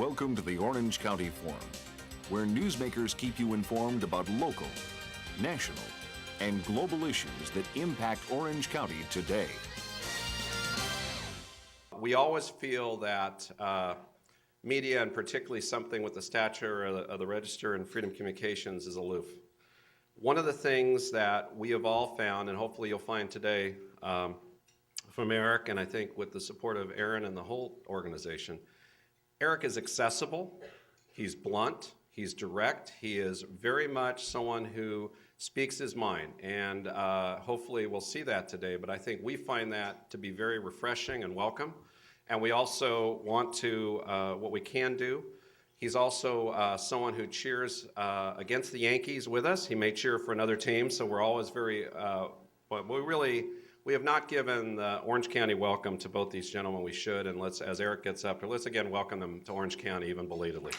Welcome to the Orange County Forum, where newsmakers keep you informed about local, national, and global issues that impact Orange County today. We always feel that media, and particularly something with the stature of the Register and Freedom Communications, is aloof. One of the things that we have all found, and hopefully you'll find today from Eric, and I think with the support of Aaron and the whole organization, Eric is accessible, he's blunt, he's direct, he is very much someone who speaks his mind, and hopefully we'll see that today, but I think we find that to be very refreshing and welcome. And we also want to, what we can do, he's also someone who cheers against the Yankees with us. He may cheer for another team, so we're always very, but we have not given the Orange County welcome to both these gentlemen. We should, and let's, as Eric gets up here, let's again welcome them to Orange County, even belatedly.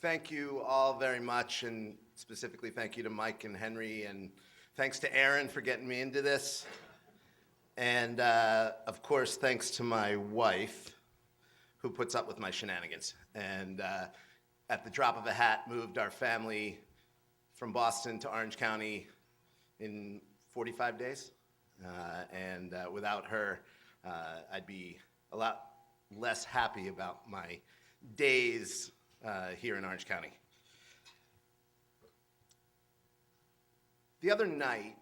Thank you all very much, and specifically thank you to Mike and Henry, and thanks to Aaron for getting me into this. And of course, thanks to my wife, who puts up with my shenanigans. And at the drop of a hat, moved our family from Boston to Orange County in 45 days. And without her, I'd be a lot less happy about my days here in Orange County. The other night,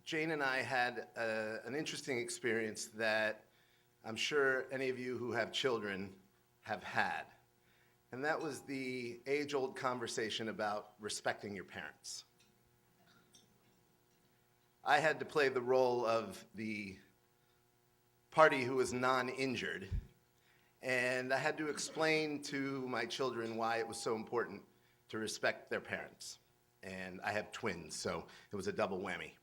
Jane and I had an interesting experience that I'm sure any of you who have children have had. And that was the age-old conversation about respecting your parents. I had to play the role of the party who was non-injured, and I had to explain to my children why it was so important to respect their parents. And I have twins, so it was a double whammy.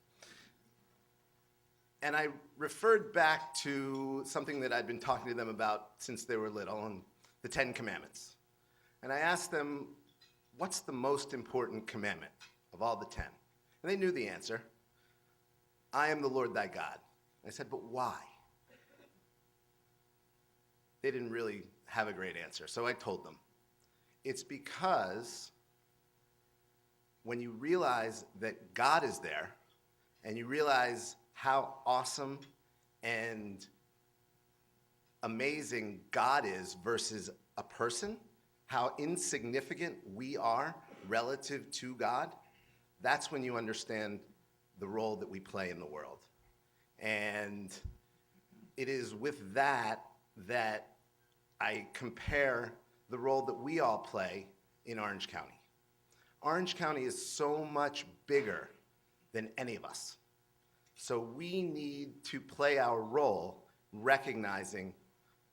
And I referred back to something that I'd been talking to them about since they were little, and the 10 Commandments. And I asked them, what's the most important commandment of all the 10? And they knew the answer. I am the Lord thy God. I said, but why? They didn't really have a great answer, so I told them. It's because when you realize that God is there, and you realize how awesome and amazing God is versus a person, how insignificant we are relative to God, that's when you understand the role that we play in the world. And it is with that I compare the role that we all play in Orange County. Orange County is so much bigger than any of us. So we need to play our role recognizing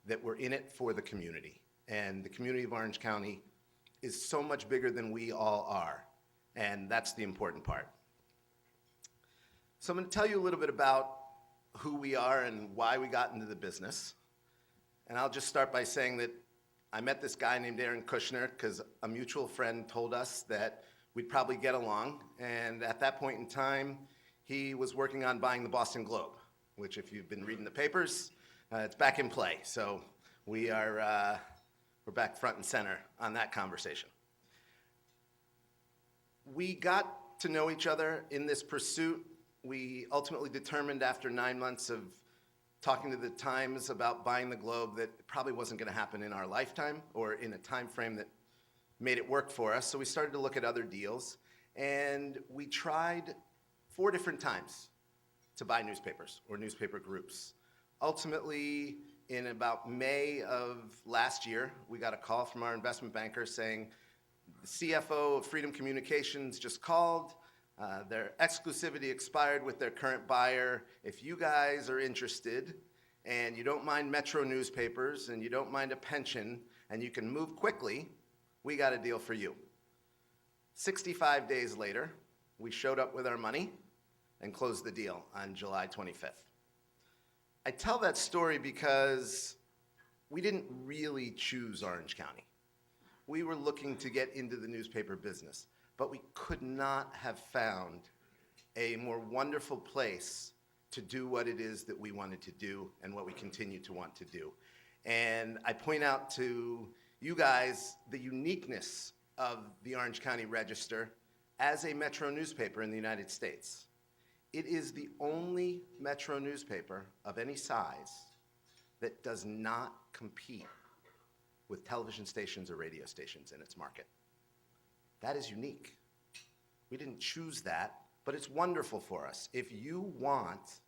that we're in it for the community. And the community of Orange County is so much bigger than we all are. And that's the important part. So I'm going to tell you a little bit about who we are and why we got into the business. And I'll just start by saying that I met this guy named Aaron Kushner because a mutual friend told us that we'd probably get along. And at that point in time, he was working on buying the Boston Globe, which if you've been reading the papers, it's back in play. So we're back front and center on that conversation. We got to know each other in this pursuit. We ultimately determined after 9 months of talking to the Times about buying the Globe that it probably wasn't going to happen in our lifetime or in a time frame that made it work for us. So we started to look at other deals, and we tried 4 different times to buy newspapers or newspaper groups. Ultimately, in about May of last year, we got a call from our investment banker saying the CFO of Freedom Communications just called. Their exclusivity expired with their current buyer. If you guys are interested and you don't mind Metro newspapers and you don't mind a pension and you can move quickly, we got a deal for you. 65 days later, we showed up with our money and closed the deal on July 25th. I tell that story because we didn't really choose Orange County. we were looking to get into the newspaper business, but we could not have found a more wonderful place to do what it is that we wanted to do and what we continue to want to do. And I point out to you guys the uniqueness of the Orange County Register as a metro newspaper in the United States. It is the only metro newspaper of any size that does not compete with television stations or radio stations in its market. That is unique. We didn't choose that, but it's wonderful for us. If you want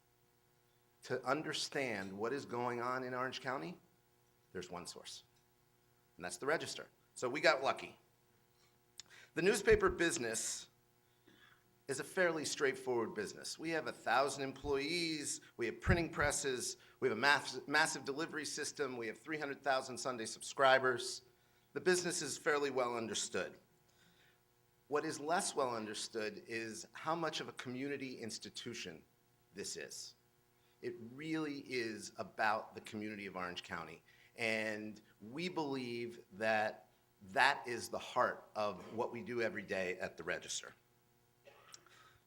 to understand what is going on in Orange County, there's one source, and that's the Register. So we got lucky. The newspaper business is a fairly straightforward business. We have 1,000 employees, we have printing presses, we have a massive delivery system, we have 300,000 Sunday subscribers. The business is fairly well understood. What is less well understood is how much of a community institution this is. It really is about the community of Orange County, and we believe that that is the heart of what we do every day at the Register.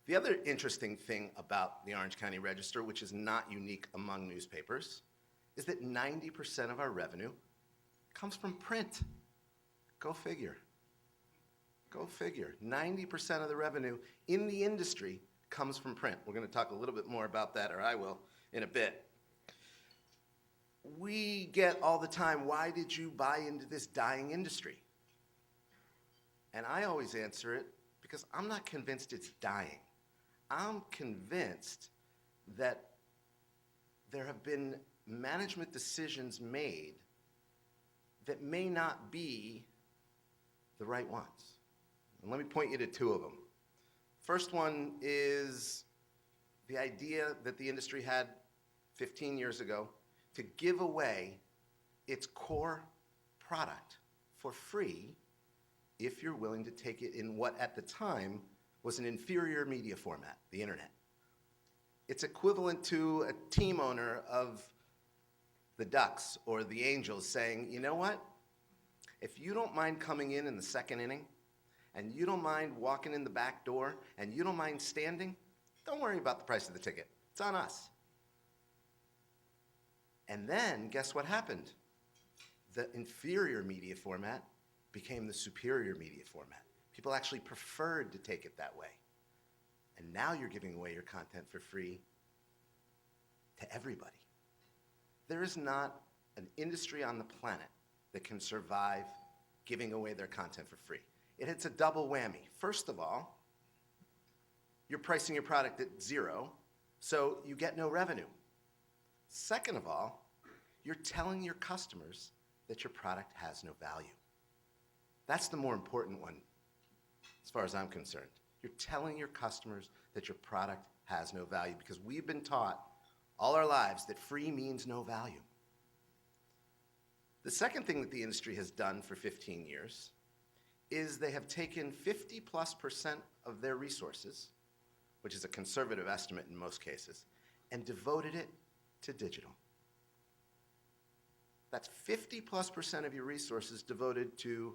The other interesting thing about the Orange County Register, which is not unique among newspapers, is that 90% of our revenue comes from print. Go figure. Go figure. 90% of the revenue in the industry comes from print. We're going to talk a little bit more about that, or I will, in a bit. We get all the time, why did you buy into this dying industry? And I always answer it because I'm not convinced it's dying. I'm convinced that there have been management decisions made that may not be the right ones. And let me point you to two of them. First one is the idea that the industry had 15 years ago to give away its core product for free if you're willing to take it in what at the time was an inferior media format, the internet. It's equivalent to a team owner of the Ducks or the Angels saying, you know what? If you don't mind coming in the second inning, and you don't mind walking in the back door, and you don't mind standing, don't worry about the price of the ticket. It's on us. And then, guess what happened? The inferior media format became the superior media format. People actually preferred to take it that way. And now you're giving away your content for free to everybody. There is not an industry on the planet that can survive giving away their content for free. It's a double whammy. First of all, you're pricing your product at zero, so you get no revenue. Second of all, you're telling your customers that your product has no value. That's the more important one, as far as I'm concerned. You're telling your customers that your product has no value, because we've been taught all our lives that free means no value. The second thing that the industry has done for 15 years is they have taken 50+% of their resources, which is a conservative estimate in most cases, and devoted it to digital. That's 50+% of your resources devoted to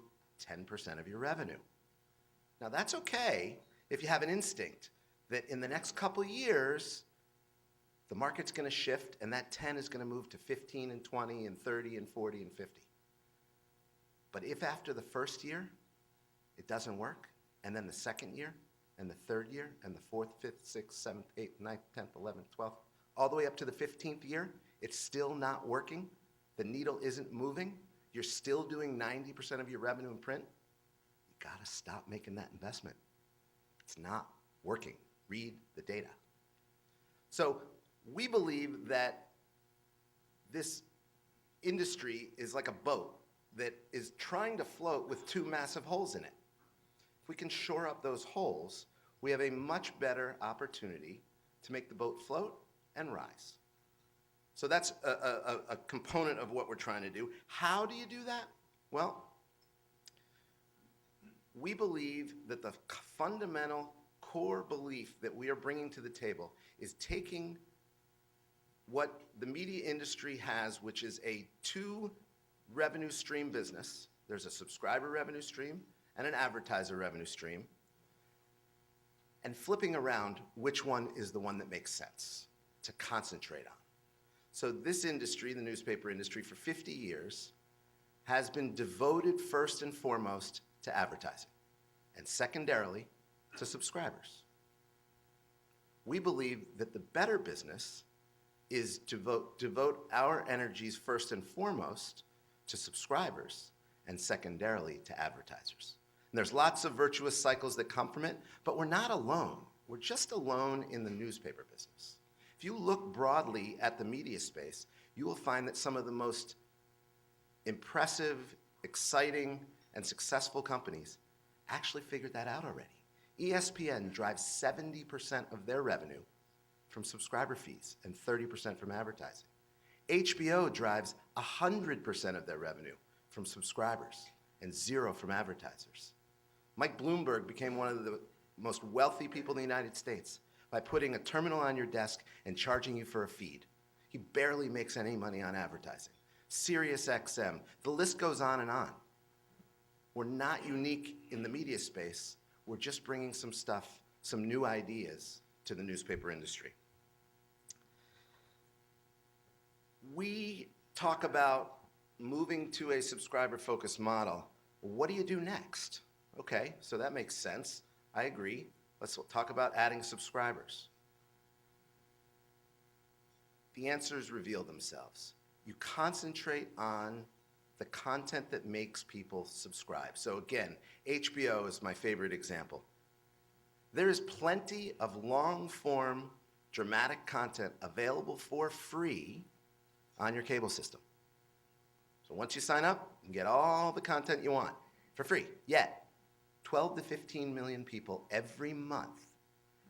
10% of your revenue. Now that's okay if you have an instinct that in the next couple years, the market's going to shift and that 10 is going to move to 15 and 20 and 30 and 40 and 50. But if after the first year it doesn't work, and then the second year and the third year and the fourth, fifth, sixth, seventh, eighth, ninth, 10th, 11th, 12th, all the way up to the 15th year, it's still not working, the needle isn't moving, you're still doing 90% of your revenue in print, you gotta stop making that investment. It's not working. Read the data. So we believe that this industry is like a boat that is trying to float with two massive holes in it. If we can shore up those holes, we have a much better opportunity to make the boat float and rise. So that's a component of what we're trying to do. How do you do that? Well, we believe that the fundamental core belief that we are bringing to the table is taking what the media industry has, which is a two revenue stream business, There's a subscriber revenue stream and an advertiser revenue stream, and flipping around which one is the one that makes sense to concentrate on. So this industry, the newspaper industry, for 50 years has been devoted first and foremost to advertising and secondarily to subscribers. We believe that the better business is to devote our energies first and foremost to subscribers and secondarily to advertisers. And there's lots of virtuous cycles that come from it, but we're not alone. We're just alone in the newspaper business. If you look broadly at the media space, you will find that some of the most impressive, exciting, and successful companies actually figured that out already. ESPN drives 70% of their revenue from subscriber fees and 30% from advertising. HBO drives 100% of their revenue from subscribers and 0 from advertisers. Mike Bloomberg became one of the most wealthy people in the United States by putting a terminal on your desk and charging you for a feed. He barely makes any money on advertising. SiriusXM, the list goes on and on. We're not unique in the media space. We're just bringing some stuff, some new ideas to the newspaper industry. We talk about moving to a subscriber-focused model. What do you do next? Okay, so that makes sense. I agree. Let's talk about adding subscribers. The answers reveal themselves. You concentrate on the content that makes people subscribe. So again, HBO is my favorite example. There is plenty of long-form dramatic content available for free on your cable system. So once you sign up, you can get all the content you want for free. Yet, 12 to 15 million people every month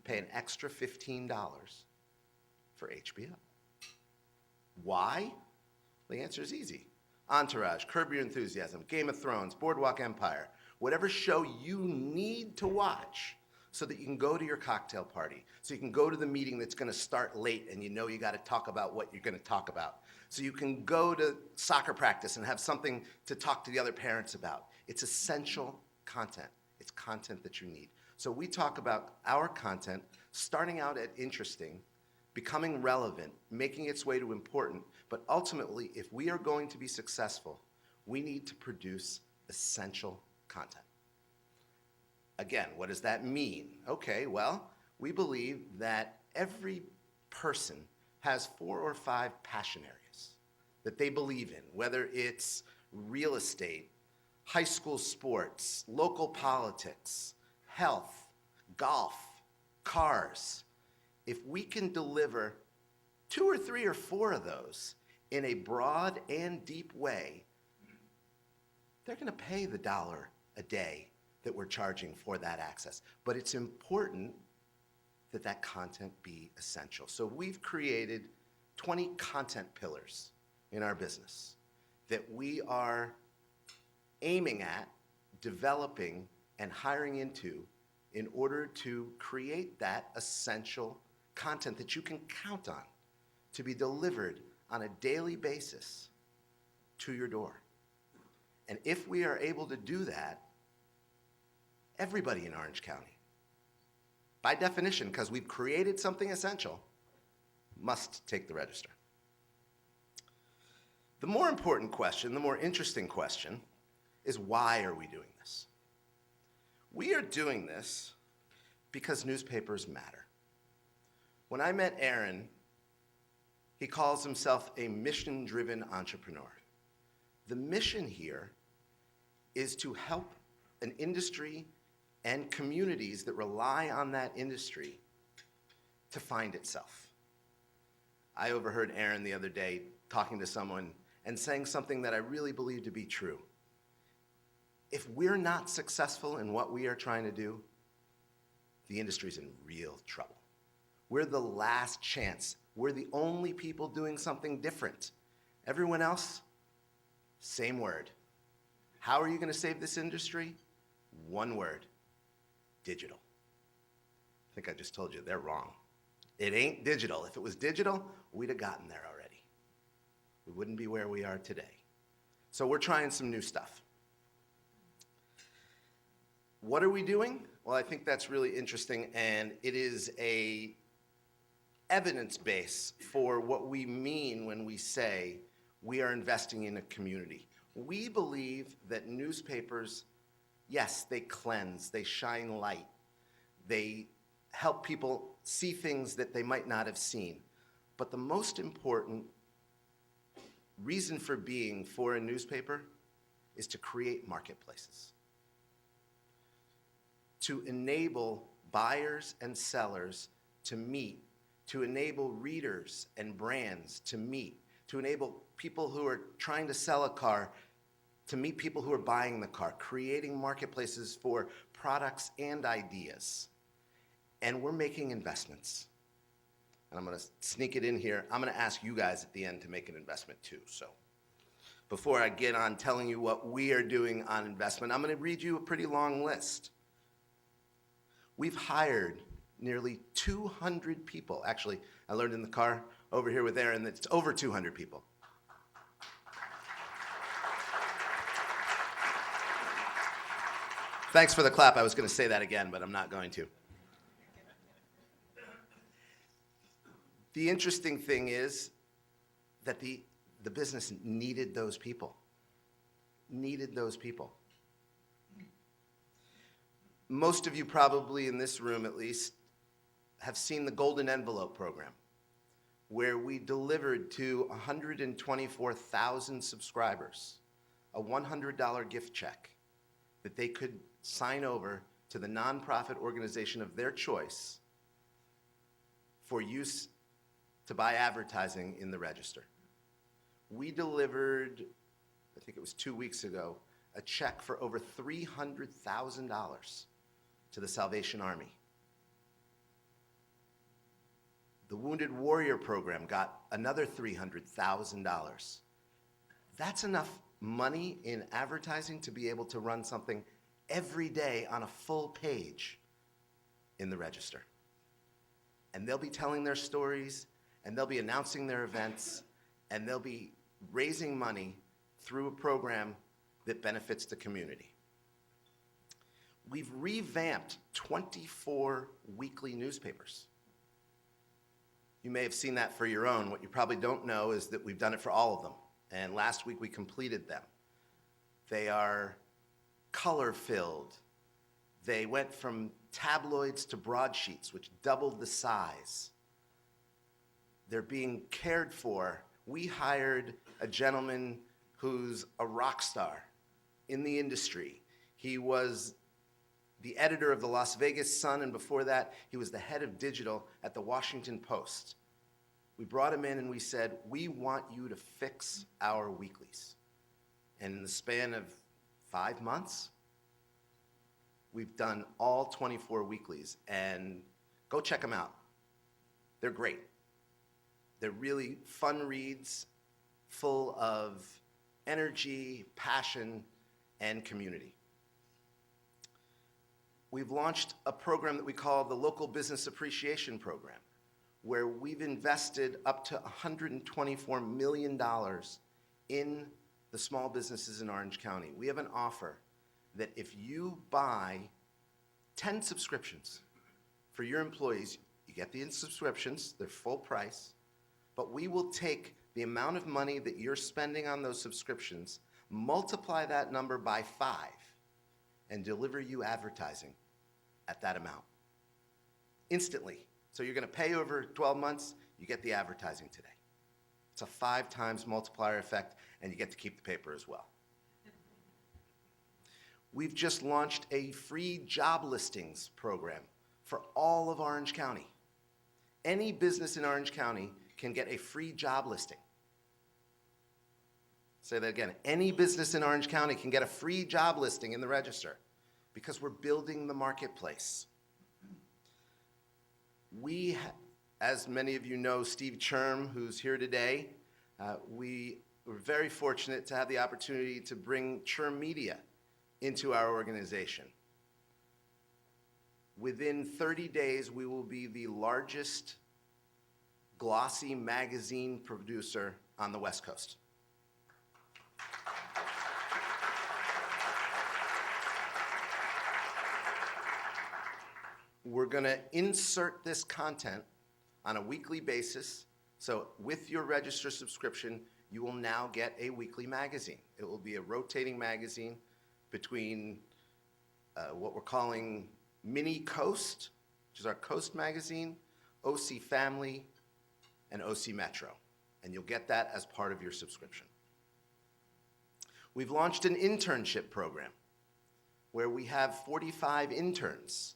pay an extra $15 for HBO. Why? The answer is easy. Entourage, Curb Your Enthusiasm, Game of Thrones, Boardwalk Empire, whatever show you need to watch so that you can go to your cocktail party, so you can go to the meeting that's going to start late and you know you got to talk about what you're going to talk about, so you can go to soccer practice and have something to talk to the other parents about. It's essential content. It's content that you need. So we talk about our content starting out at interesting, becoming relevant, making its way to important, but ultimately, if we are going to be successful, we need to produce essential content. Again, what does that mean? Okay, well, we believe that every person has 4 or 5 passion areas that they believe in, whether it's real estate, high school sports, local politics, health, golf, cars. If we can deliver 2 or 3 or 4 of those in a broad and deep way, they're going to pay the $1 a day that we're charging for that access. But it's important that that content be essential. So we've created 20 content pillars in our business that we are aiming at developing and hiring into in order to create that essential content that you can count on to be delivered on a daily basis to your door. And if we are able to do that, everybody in Orange County, by definition, because we've created something essential, must take the register. The more important question, the more interesting question, is why are we doing this? We are doing this because newspapers matter. When I met Aaron, he calls himself a mission-driven entrepreneur. The mission here is to help an industry and communities that rely on that industry to find itself. I overheard Aaron the other day talking to someone and saying something that I really believe to be true. If we're not successful in what we are trying to do, the industry's in real trouble. We're the last chance. We're the only people doing something different. Everyone else, same word. How are you going to save this industry? One word: digital. I think I just told you they're wrong. It ain't digital. If it was digital, we'd have gotten there already. We wouldn't be where we are today. So we're trying some new stuff. What are we doing? Well, I think that's really interesting, and it is a evidence base for what we mean when we say we are investing in a community. We believe that newspapers, yes, they cleanse, they shine light, they help people see things that they might not have seen. But the most important reason for being for a newspaper is to create marketplaces, to enable buyers and sellers to meet, to enable readers and brands to meet, to enable people who are trying to sell a car to meet people who are buying the car, creating marketplaces for products and ideas. And we're making investments. And I'm going to sneak it in here. I'm going to ask you guys at the end to make an investment too. So before I get on telling you what we are doing on investment, I'm going to read you a pretty long list. We've hired nearly 200 people. Actually, I learned in the car over here with Aaron that it's over 200 people. Thanks for the clap. I was going to say that again, but I'm not going to. The interesting thing is that the business needed those people. Needed those people. Most of you probably in this room at least have seen the Golden Envelope program, where we delivered to 124,000 subscribers a $100 gift check that they could sign over to the nonprofit organization of their choice for use to buy advertising in the Register. We delivered, I think it was 2 weeks ago, a check for over $300,000 to the Salvation Army. The Wounded Warrior program got another $300,000. That's enough money in advertising to be able to run something every day on a full page in the Register. And they'll be telling their stories, and they'll be announcing their events, and they'll be raising money through a program that benefits the community. We've revamped 24 weekly newspapers. You may have seen that for your own. What you probably don't know is that we've done it for all of them. And last week we completed them. They are color-filled. They went from tabloids to broadsheets, which doubled the size. They're being cared for. We hired a gentleman who's a rock star in the industry. He was the editor of the Las Vegas Sun, and before that, he was the head of digital at the Washington Post. We brought him in and we said, we want you to fix our weeklies. And in the span of 5 months, we've done all 24 weeklies, and go check them out. They're great. They're really fun reads, full of energy, passion, and community. We've launched a program that we call the Local Business Appreciation Program, where we've invested up to $124 million in the small businesses in Orange County. We have an offer that if you buy 10 subscriptions for your employees, you get the subscriptions, they're full price, but we will take the amount of money that you're spending on those subscriptions, multiply that number by 5, and deliver you advertising at that amount instantly. So you're going to pay over 12 months, you get the advertising today. It's a 5 times multiplier effect, and you get to keep the paper as well. We've just launched a free job listings program for all of Orange County. Any business in Orange County can get a free job listing. Say that again. Any business in Orange County can get a free job listing in the Register because we're building the marketplace. We, as many of you know, Steve Churm, who's here today, we were very fortunate to have the opportunity to bring Churm Media into our organization. Within 30 days, we will be the largest glossy magazine producer on the West Coast. we're going to insert this content on a weekly basis. So with your Register subscription, you will now get a weekly magazine. It will be a rotating magazine between what we're calling Mini Coast, which is our Coast magazine, OC Family, and OC Metro. And you'll get that as part of your subscription. We've launched an internship program where we have 45 interns.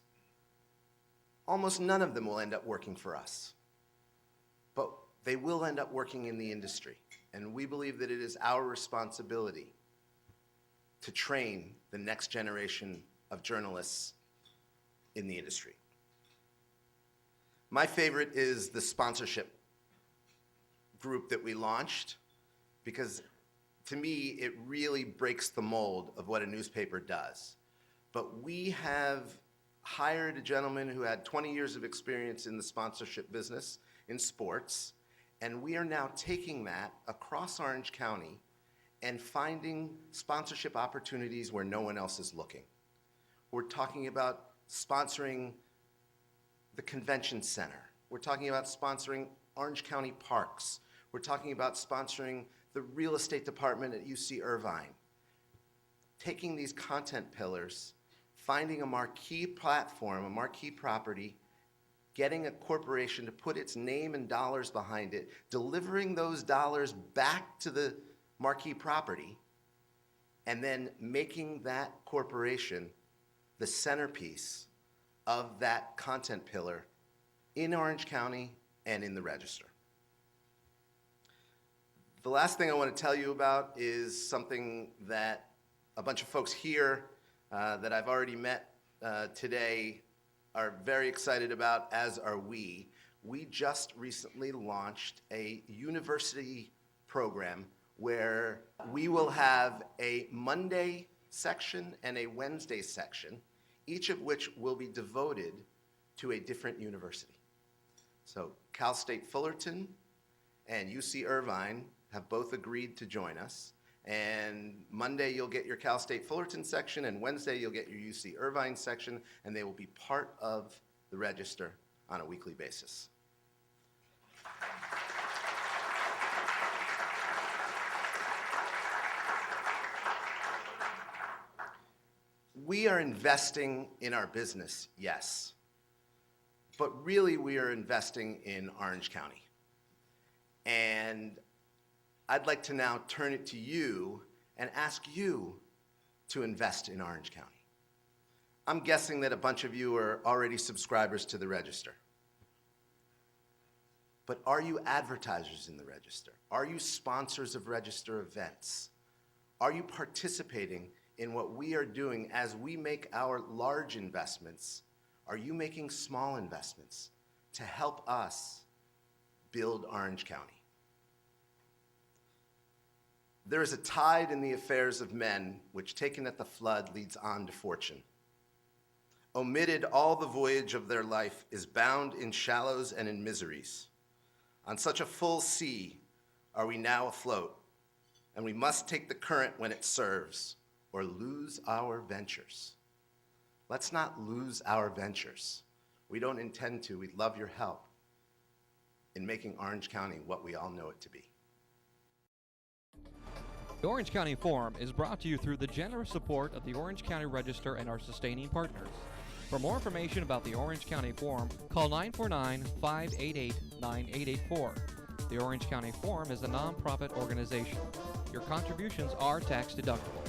Almost none of them will end up working for us, but they will end up working in the industry. And we believe that it is our responsibility to train the next generation of journalists in the industry. My favorite is the sponsorship group that we launched, because to me, it really breaks the mold of what a newspaper does. But we have hired a gentleman who had 20 years of experience in the sponsorship business in sports, and we are now taking that across Orange County and finding sponsorship opportunities where no one else is looking. We're talking about sponsoring the convention center. We're talking about sponsoring Orange County parks. We're talking about sponsoring the real estate department at UC Irvine. Taking these content pillars, finding a marquee platform, a marquee property, getting a corporation to put its name and dollars behind it, delivering those dollars back to the marquee property, and then making that corporation the centerpiece of that content pillar in Orange County and in the Register. The last thing I want to tell you about is something that a bunch of folks here that I've already met today are very excited about, as are we. We just recently launched a university program where we will have a Monday section and a Wednesday section, each of which will be devoted to a different university. So Cal State Fullerton and UC Irvine have both agreed to join us. And Monday you'll get your Cal State Fullerton section, and Wednesday you'll get your UC Irvine section, and they will be part of the Register on a weekly basis. We are investing in our business, yes, but really we are investing in Orange County. And I'd like to now turn it to you and ask you to invest in Orange County. I'm guessing that a bunch of you are already subscribers to the Register. But are you advertisers in the Register? Are you sponsors of Register events? Are you participating in what we are doing as we make our large investments? Are you making small investments to help us build Orange County? There is a tide in the affairs of men, which taken at the flood leads on to fortune. Omitted all the voyage of their life is bound in shallows and in miseries. On such a full sea are we now afloat, and we must take the current when it serves, or lose our ventures. Let's not lose our ventures. We don't intend to. We'd love your help in making Orange County what we all know it to be. The Orange County Forum is brought to you through the generous support of the Orange County Register and our sustaining partners. For more information about the Orange County Forum, call 949-588-9884. The Orange County Forum is a nonprofit organization. Your contributions are tax deductible.